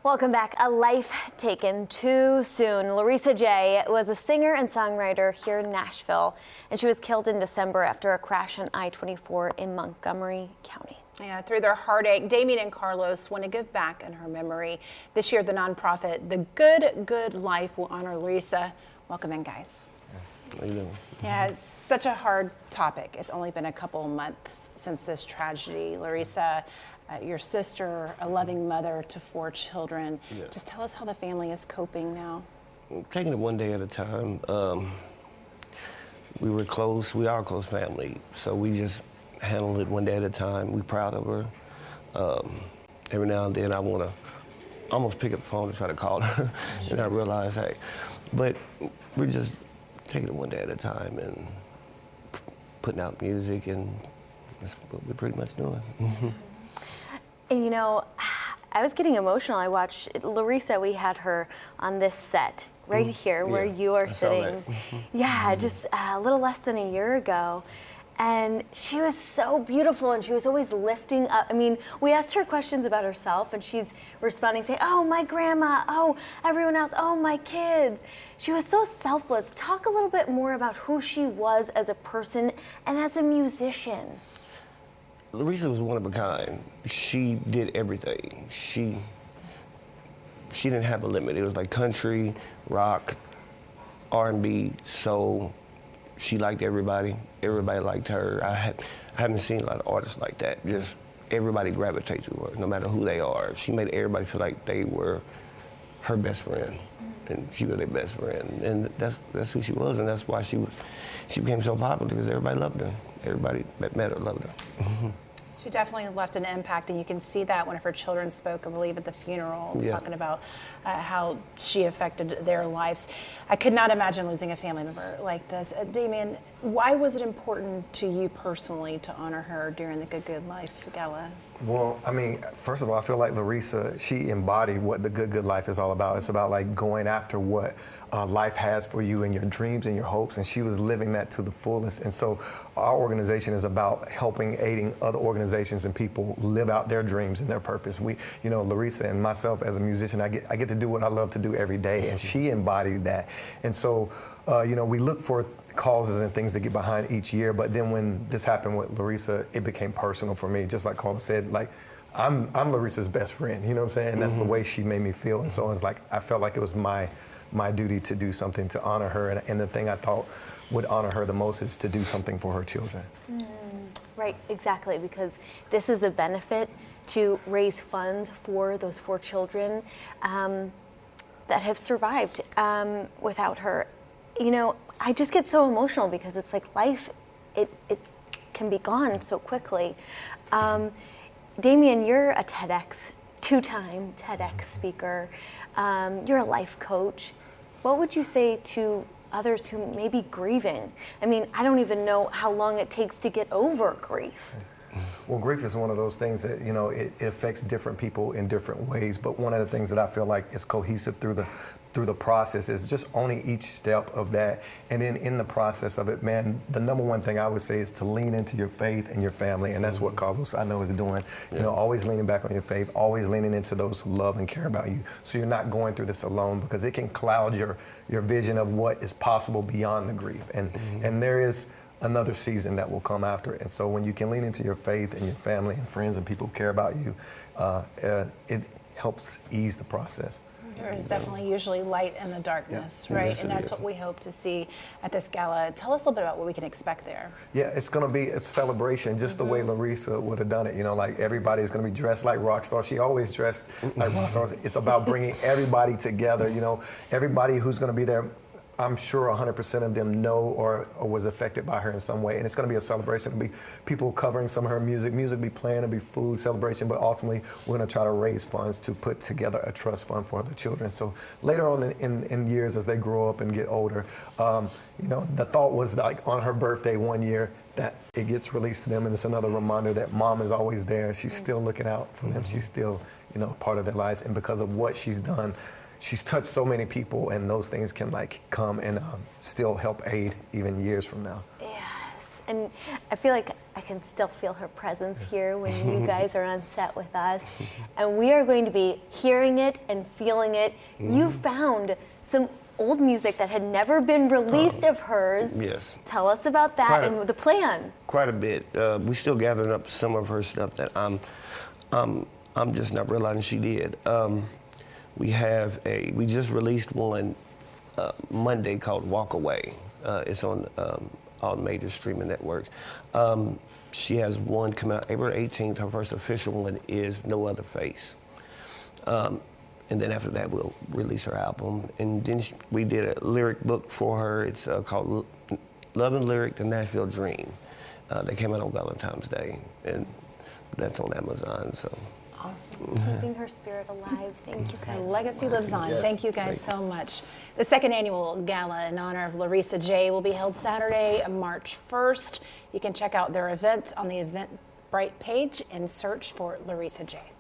Welcome back. A life taken too soon. Larysa Jaye was a singer and songwriter here in Nashville, and she was killed in December after a crash on I-24 in Montgomery County. Yeah, through their heartache, Damien and Carlos want to give back in her memory. This year, the nonprofit The Good Life will honor Larysa. Welcome in, guys. How you doing? Yeah, it's such a hard topic. It's only been a couple months since this tragedy. Larysa, your sister, a loving mother to 4 children. Yes. Just tell us how the family is coping now. Taking it one day at a time. We were close. We are a close family, so we just handled it one day at a time. We're proud of her. Every now and then I want to almost pick up the phone and try to call her, and I realize, hey, but we're just taking it one day at a time and putting out music, and that's what we're pretty much doing. And you know, I was getting emotional. I watched Larysa. We had her on this set right here where you are sitting. Yeah, just a little less than a year ago. And she was so beautiful, and she was always lifting up. I mean, we asked her questions about herself, and she's responding, saying, oh, my grandma, oh, everyone else, oh, my kids. She was so selfless. Talk a little bit more about who she was as a person and as a musician. Larysa was one of a kind. She did everything. She didn't have a limit. It was like country, rock, R&B, soul. She liked everybody. Everybody liked her. I haven't seen a lot of artists like that. Just everybody gravitates to her, no matter who they are. She made everybody feel like they were her best friend, and she was their best friend. And that's who she was, and that's why she became so popular, because everybody loved her. Everybody that met her loved her. She definitely left an impact, and you can see that when her children spoke, I believe, at the funeral, talking about how she affected their lives. I could not imagine losing a family member like this. Damien, why was it important to you personally to honor her during the Good Life Gala? Well, I mean, first of all, I feel like Larysa, she embodied what the good life is all about. It's about like going after what life has for you and your dreams and your hopes, and she was living that to the fullest. And so our organization is about helping, aiding other organizations and people live out their dreams and their purpose. We, you know, Larysa and myself as a musician, I get to do what I love to do every day, and she embodied that. And so, you know, we look for causes and things to get behind each year, but then when this happened with Larysa, it became personal for me. Just like Carlos said, like, I'm Larysa's best friend, you know what I'm saying? And that's the way she made me feel. And so it's like, I felt like it was my duty to do something to honor her. And the thing I thought would honor her the most is to do something for her children. Right, exactly, because this is a benefit to raise funds for those 4 children that have survived without her. You know, I just get so emotional because it's like life, it can be gone so quickly. Damien, you're a two-time TEDx speaker. You're a life coach. What would you say to others who may be grieving? I mean, I don't even know how long it takes to get over grief. Well, grief is one of those things that, you know, it affects different people in different ways. But one of the things that I feel like is cohesive through the process is just owning each step of that. And then in the process of it, man, the number one thing I would say is to lean into your faith and your family. And that's what Carlos, I know, is doing. You know, always leaning back on your faith, always leaning into those who love and care about you. So you're not going through this alone, because it can cloud your vision of what is possible beyond the grief. And there is another season that will come after it. And so when you can lean into your faith and your family and friends and people who care about you, it helps ease the process. There is definitely usually light in the darkness, right? Yes, and that's what we hope to see at this gala. Tell us a little bit about what we can expect there. Yeah, it's going to be a celebration, just the way Larysa would have done it. You know, like everybody's going to be dressed like rock stars. She always dressed like rock stars. It's about bringing everybody together. You know, everybody who's going to be there, I'm sure 100% of them know or was affected by her in some way. And it's going to be a celebration. It'll be people covering some of her music. Music will be playing, it'll be food, celebration, but ultimately we're going to try to raise funds to put together a trust fund for the children. So later on in years, as they grow up and get older, you know, the thought was like on her birthday one year that it gets released to them, and it's another reminder that mom is always there. She's still looking out for them. She's still, you know, part of their lives. And because of what she's done, she's touched so many people, and those things can like come and still help aid even years from now. Yes, And I feel like I can still feel her presence here when you guys are on set with us. And we are going to be hearing it and feeling it. You found some old music that had never been released of hers. Yes. Tell us about that and the plan. Quite a bit. We still gathering up some of her stuff that I'm just not realizing she did. We just released one Monday called Walk Away. It's on all major streaming networks. She has one come out April 18th. Her first official one is No Other Face. And then after that, we'll release her album. And then we did a lyric book for her. It's called Love and Lyric, The Nashville Dream. That came out on Valentine's Day, and that's on Amazon. So. Awesome. Keeping her spirit alive. Thank you guys. The legacy lives on. Yes. Thank you guys so much. The second annual gala in honor of Larysa Jaye will be held Saturday, March 1st. You can check out their event on the Eventbrite page and search for Larysa Jaye.